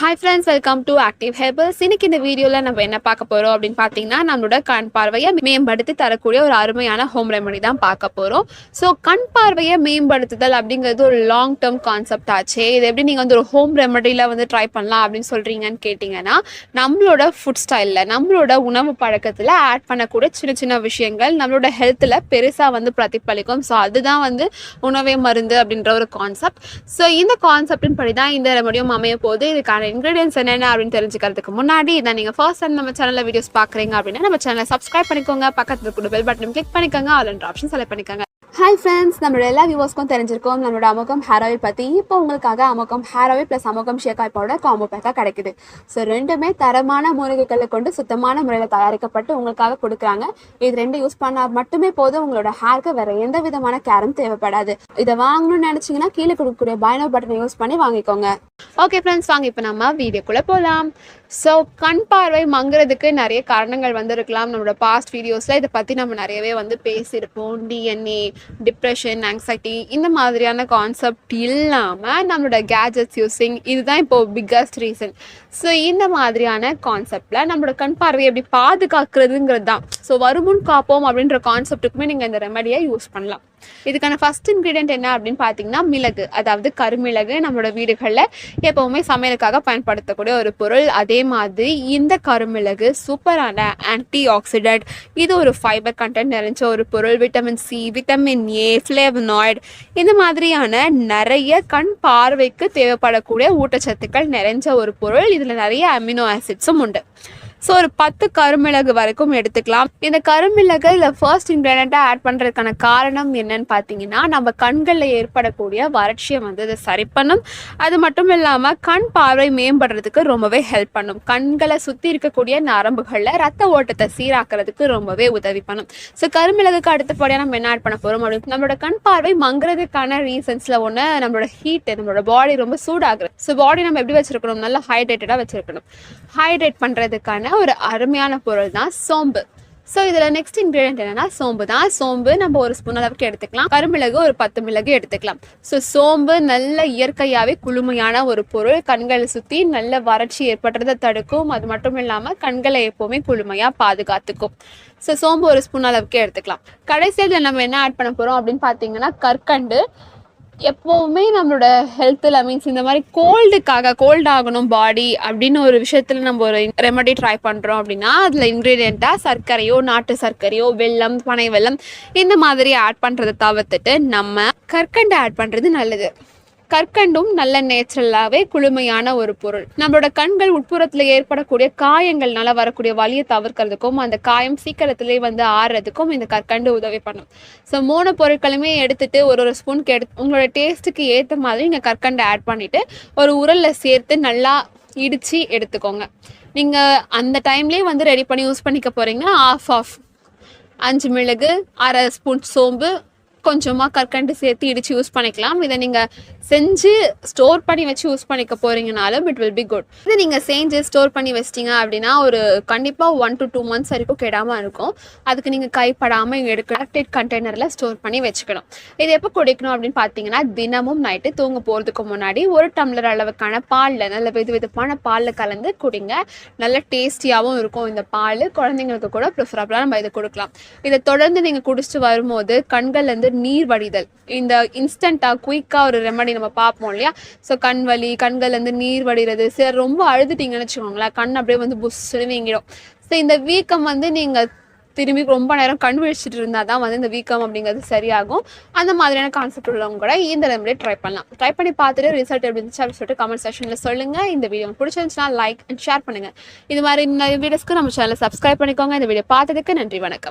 Hi friends, welcome to Active Herbals. இன்னைக்கு இந்த வீடியோல நம்ம என்ன பார்க்க போறோம் அப்படின்னு பார்த்தீங்கன்னா நம்மளோட கண் பார்வையை மேம்படுத்தி தரக்கூடிய ஒரு அருமையான ஹோம் ரெமெடி தான் பார்க்க போறோம். ஸோ கண் பார்வையை மேம்படுத்துதல் அப்படிங்கிறது ஒரு லாங் டேர்ம் கான்செப்ட் ஆச்சு. இது எப்படி நீங்கள் வந்து ஒரு ஹோம் ரெமெடியில் வந்து ட்ரை பண்ணலாம் அப்படின்னு சொல்கிறீங்கன்னு கேட்டிங்கன்னா நம்மளோட ஃபுட் ஸ்டைலில் நம்மளோட உணவு பழக்கத்தில் ஆட் பண்ணக்கூடிய சின்ன சின்ன விஷயங்கள் நம்மளோட ஹெல்த்தில் பெருசாக வந்து பிரதிபலிக்கும். ஸோ அதுதான் வந்து உணவே மருந்து அப்படின்ற ஒரு கான்செப்ட். ஸோ இந்த கான்செப்டின் படி தான் இந்த ரெமெடியும் அமைய போது. இதுக்கான இன்கிரீடியன்ஸ் என்னென்ன அப்படின்னு தெரிஞ்சுக்கிறதுக்கு முன்னாடி இதான் நீங்கள் ஃபர்ஸ்ட் டைம் நம்ம சேனலில் வீடியோஸ் பார்க்குறீங்க அப்படின்னா நம்ம சேனலை சப்ஸ்கிரைப் பண்ணிக்கோங்க, பக்கத்தில் கூட பெல் பட்டன் கிளிக் பண்ணிக்கோங்க, ஆல் என்ற ஆப்ஷன் செலக்ட் பண்ணிக்கோங்க. ஹாய் ஃப்ரெண்ட்ஸ், நம்மளோட எல்லா வியூவர்ஸ்க்கும் தெரிஞ்சிருக்கோம் நம்மளோட அமோகம் ஹேர் ஆயில் பற்றி. இப்போ உங்களுக்காக Amogam hair oil plus Amogam shikakai powder combo பேக்காக கிடைக்குது. ஸோ ரெண்டுமே தரமான மூலிகைகளை கொண்டு சுத்தமான முறையில் தயாரிக்கப்பட்டு உங்களுக்காக கொடுக்குறாங்க. இது ரெண்டு யூஸ் பண்ணால் மட்டுமே போதும், உங்களோட ஹேருக்கு வேறு எந்த விதமான கேரும் தேவைப்படாது. இதை வாங்கணும்னு நினச்சிங்கன்னா கீழே கொடுக்கக்கூடிய பைனோ பட்டனை யூஸ் பண்ணி வாங்கிக்கோங்க. ஓகே ஃப்ரெண்ட்ஸ், வாங்க இப்போ நம்ம வீடியோக்குள்ளே போகலாம். ஸோ கண் பார்வை மங்குறதுக்கு நிறைய காரணங்கள் வந்து இருக்கலாம். நம்மளோட பாஸ்ட் வீடியோஸில் இதை பற்றி நம்ம நிறையவே வந்து பேசியிருப்போம். டிஎன்ஏ, டிப்ரெஷன், ஆங்ஸைட்டி இந்த மாதிரியான கான்செப்ட் இல்லாமல் நம்மளோட கேஜெட்ஸ் யூஸிங் இதுதான் இப்போது பிக்கஸ்ட் ரீசன். ஸோ இந்த மாதிரியான கான்செப்டில் நம்மளோட கண் பார்வையை எப்படி பாதுகாக்கிறதுங்கிறது தான். ஸோ வருமுன் காப்போம் அப்படின்ற கான்செப்ட்டுக்குமே நீங்கள் இந்த ரெமெடியை யூஸ் பண்ணலாம். இதுக்கான ஃபர்ஸ்ட் இன்க்ரீடியன்ட் என்ன அப்படின்னு பார்த்தீங்கன்னா மிளகு, அதாவது கருமிளகு. நம்மளோட வீடுகளில் எப்போவுமே சமையலுக்காக பயன்படுத்தக்கூடிய ஒரு பொருள். அதே மாதிரி இந்த கருமிளகு சூப்பரான ஆன்டி ஆக்சிடென்ட். இது ஒரு ஃபைபர் கண்டென்ட் நிறைஞ்ச ஒரு பொருள். Vitamin C, vitamin A, flavonoid இந்த மாதிரியான நிறைய கண் பார்வைக்கு தேவைப்படக்கூடிய ஊட்டச்சத்துக்கள் நிறைஞ்ச ஒரு பொருள். இதில் நிறைய அமினோ ஆசிட்ஸும் உண்டு. ஸோ ஒரு 10 கருமிளகு வரைக்கும் எடுத்துக்கலாம். இந்த கருமிளகு இதில் ஃபர்ஸ்ட் இன்க்ரீடியண்ட்டாக ஆட் பண்ணுறதுக்கான காரணம் என்னன்னு பார்த்தீங்கன்னா நம்ம கண்களில் ஏற்படக்கூடிய வறட்சியை வந்து இதை சரி பண்ணும். அது மட்டும் இல்லாமல் கண் பார்வை மேம்படுறதுக்கு ரொம்பவே ஹெல்ப் பண்ணும். கண்களை சுற்றி இருக்கக்கூடிய நரம்புகளில் ரத்த ஓட்டத்தை சீராக்கிறதுக்கு ரொம்பவே உதவி பண்ணும். ஸோ கருமிளகுக்கு அடுத்தபடியாக நம்ம என்ன ஆட் பண்ண போகிறோம் அப்படின்னு நம்மளோட கண் பார்வை மங்குறதுக்கான ரீசன்ஸில் ஒன்று நம்மளோட ஹீட்டு, நம்மளோட பாடி ரொம்ப சூடாகுது. ஸோ பாடி நம்ம எப்படி வச்சுருக்கணும், நல்லா ஹைட்ரேட்டடாக வச்சுருக்கணும். ஹைட்ரேட் பண்ணுறதுக்கான ஒரு அருமையான பொருள் தான் சோம்பு. ஸோ இதில் நெக்ஸ்ட் இன்க்ரீடியன்ட் என்னன்னா சோம்பு தான். சோம்பு நம்ம ஒரு ஸ்பூன் அளவுக்கு எடுத்துக்கலாம். கருமிளகு ஒரு 10 மிளகு எடுத்துக்கலாம். ஸோ சோம்பு நல்ல இயற்கையாகவே குளுமையான ஒரு பொருள். கண்களை சுற்றி நல்ல வறட்சி ஏற்படுறதை தடுக்கும். அது மட்டும் இல்லாமல் கண்களை எப்போவுமே குளுமையாக பாதுகாத்துக்கும். ஸோ சோம்பு ஒரு ஸ்பூன் அளவுக்கு எடுத்துக்கலாம். கடைசியில் நம்ம என்ன ஆட் பண்ண போகிறோம் அப்படின்னு பார்த்தீங்கன்னா கற்கண்டு. எப்போவுமே நம்மளோட ஹெல்த்தில் மீன்ஸ் இந்த மாதிரி கோல்ட் ஆகணும் பாடி அப்படின்னு ஒரு விஷயத்தில் நம்ம ஒரு ரெமெடி ட்ரை பண்ணுறோம் அப்படின்னா அதில் இன்க்ரீடியண்ட்டாக சர்க்கரையோ, நாட்டு சர்க்கரையோ, வெல்லம், பனை வெல்லம் இந்த மாதிரி ஆட் பண்ணுறதை தவிர்த்துட்டு நம்ம கற்கண்டு ஆட் பண்ணுறது நல்லது. கற்கண்டும் நல்ல நேச்சுரலாகவே குளுமையான ஒரு பொருள். நம்மளோட கண்கள் உட்புறத்தில் ஏற்படக்கூடிய காயங்கள்னால வரக்கூடிய வலியை தவிர்க்கிறதுக்கும் அந்த காயம் சீக்கிரத்திலே வந்து ஆறுறதுக்கும் இந்த கற்கண்டு உதவி பண்ணும். ஸோ 3 பொருட்களுமே எடுத்துட்டு ஒரு ஸ்பூனுக்கு உங்களோட டேஸ்ட்டுக்கு ஏற்ற மாதிரி நீங்கள் கற்கண்டை ஆட் பண்ணிவிட்டு ஒரு உரலில் சேர்த்து நல்லா இடித்து எடுத்துக்கோங்க. நீங்கள் அந்த டைம்லேயே வந்து ரெடி பண்ணி யூஸ் பண்ணிக்க போகிறீங்கன்னா ஆஃப் 5 மிளகு, 1/2 ஸ்பூன் சோம்பு, கொஞ்சமாக கற்கண்டு சேர்த்து இடித்து யூஸ் பண்ணிக்கலாம். இதை நீங்கள் செஞ்சு ஸ்டோர் பண்ணி வச்சு யூஸ் பண்ணிக்க போகிறீங்கனாலும் இட் வில் பி குட். இதை நீங்கள் செஞ்சு ஸ்டோர் பண்ணி வச்சிட்டிங்க அப்படின்னா ஒரு கண்டிப்பாக 1 to 2 months வரைக்கும் கெடாமல் இருக்கும். அதுக்கு நீங்கள் கைப்படாமல் கரெக்டட் கண்டெய்னரில் ஸ்டோர் பண்ணி வச்சுக்கணும். இது எப்போ குடிக்கணும் அப்படின்னு பார்த்தீங்கன்னா தினமும் நைட்டு தூங்க போகிறதுக்கு முன்னாடி 1 டம்ளர் அளவுக்கான பாலில் நல்ல வெதுவெதுப்பான பாலில் கலந்து குடிங்க. நல்ல டேஸ்டியாகவும் இருக்கும் இந்த பால். குழந்தைங்களுக்கு கூட ப்ரிஃபரபிளாக நம்ம இதை கொடுக்கலாம். இதை தொடர்ந்து நீங்கள் குடிச்சிட்டு வரும்போது கண்கள்லேருந்து நீர் வடிதல், இந்த இன்ஸ்டண்ட்டாக குயிக்காக ஒரு ரெமெடி நம்ம பார்ப்போம் இல்லையா. ஸோ கண் வலி, கண்கள்லேருந்து நீர் வடிகிறது, சரி ரொம்ப அழுதுட்டீங்கன்னு வச்சுக்கோங்களேன், கண் அப்படியே வந்து புஷ்ஷுன்னு வீங்கிடும். ஸோ இந்த வீக்கம் வந்து நீங்கள் திரும்பி ரொம்ப நேரம் கண் விழிச்சிட்டு இருந்தால் தான் வந்து இந்த வீக்கம் அப்படிங்கிறது சரியாகும். அந்த மாதிரியான கான்செப்ட் உள்ளவங்க கூட இந்த ரெமெடி ட்ரை பண்ணலாம். ட்ரை பண்ணி பார்த்துட்டு ரிசல்ட் எப்படி இருந்துச்சு அப்படின்னு சொல்லிட்டு கமெண்ட் செக்ஷனில் சொல்லுங்கள். இந்த வீடியோ பிடிச்சிருந்துச்சுன்னா லைக் அண்ட் ஷேர் பண்ணுங்கள். இது மாதிரி நிறைய வீடியோஸ்க்கு நம்ம சேனலை சப்ஸ்கிரைப் பண்ணிக்கோங்க. இந்த வீடியோ பார்த்ததுக்கு நன்றி, வணக்கம்.